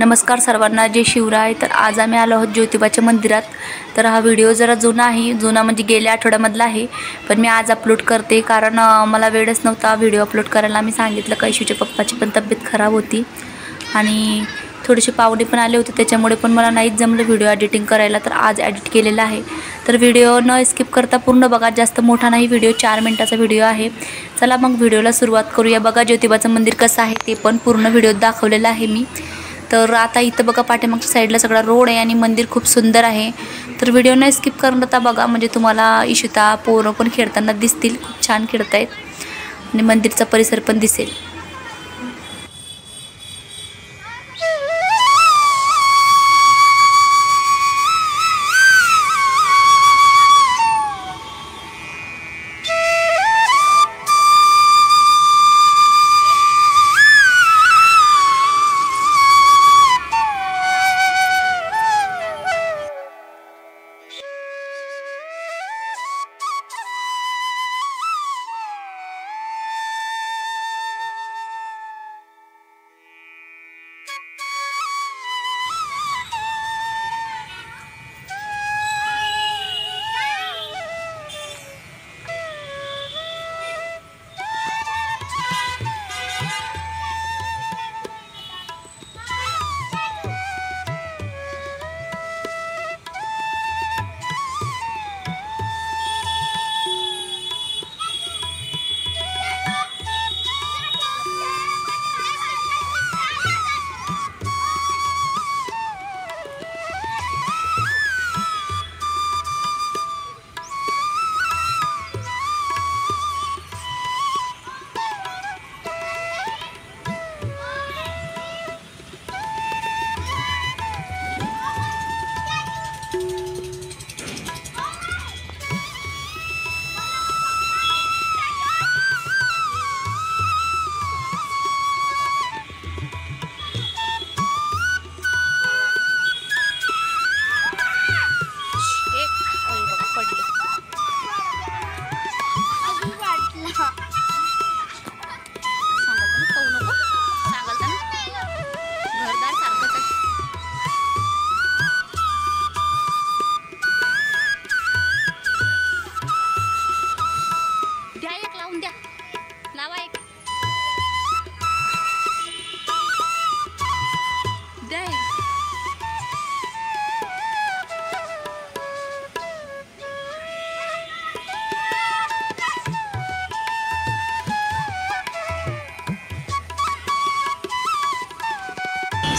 नमस्कार सर्वांना, जय शिवराय। तर आज आम्ही आलो आहोत ज्योतिबाच्या मंदिरात। तर हा व्हिडिओ जरा जुना आहे, जुना म्हणजे गेल्या आठवड्यामधला आहे, पण मी आज अपलोड करते कारण मला वेळच नव्हता व्हिडिओ अपलोड करायला। मी सांगितलं कैशूच्या पप्पाची पण तब्येत खराब होती आणि थोडेसे पाहुणे पण आले होते, त्याच्यामुळे पण मला नाहीच जमलं व्हिडिओ एडिटिंग करायला। तर आज एडिट केलेला आहे, तर व्हिडिओ न स्किप करता पूर्ण बघा। जास्त मोठा नाही व्हिडिओ, 4 मिनिटाचा व्हिडिओ आहे। चला मग व्हिडिओला सुरुवात करूया। बघा ज्योतिबाचं मंदिर कसं आहे ते पण पूर्ण व्हिडिओत दाखवलेलं आहे मी। तर आता इथं बघा पाठीमागच्या साईडला सगळा रोड आहे आणि मंदिर खूप सुंदर आहे। तर व्हिडिओ न स्किप करता बघा, म्हणजे तुम्हाला इशिता पोरं पण खेळताना दिसतील, खूप छान खेळतायत आणि मंदिरचा परिसर पण दिसेल।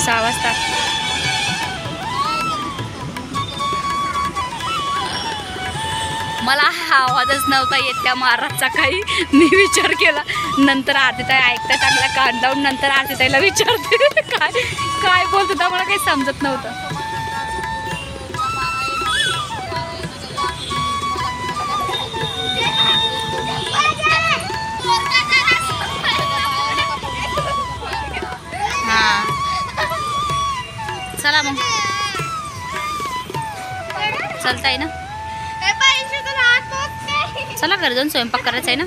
सहा वाजता मला हा आवाजच नव्हता येत त्या महाराजचा काही। मी विचार केला, नंतर आरतीताई ऐकता चांगला कान लावून नंतर आरतीताईला विचारते काय काय बोलत होता, मला काही समजत नव्हतं। हां चला मग, चालताय ना, चला घरी जाऊन स्वयंपाक करायचा आहे ना।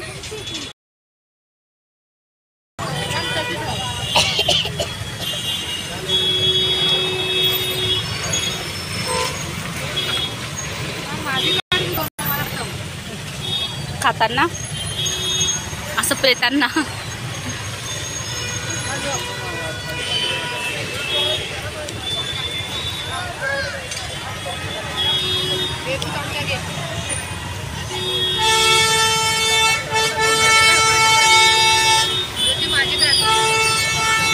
खाताना असं पेताना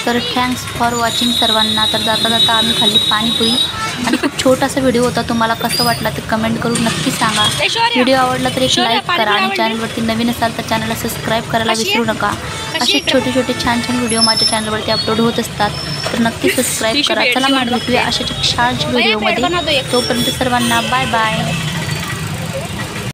तर थँक्स फॉर वॉचिंग सर्वांना। तर जाता जाता आम्ही खाल्ली पाणीपुरी आणि खूप छोटासा व्हिडिओ होता, तुम्हाला कसं वाटला ते कमेंट करून नक्की सांगा। व्हिडिओ आवडला तर एक लाईक करा आणि चॅनलवरती नवीन असाल तर चॅनलला सबस्क्राईब करायला विसरू नका। असे छोटे छोटे छान छान व्हिडिओ माझ्या चॅनलवरती अपलोड होत असतात, तर नक्की सबस्क्राईब करा। चला मग भेटूया अशाच छान व्हिडिओमध्ये, तोपर्यंत सर्वांना बाय बाय।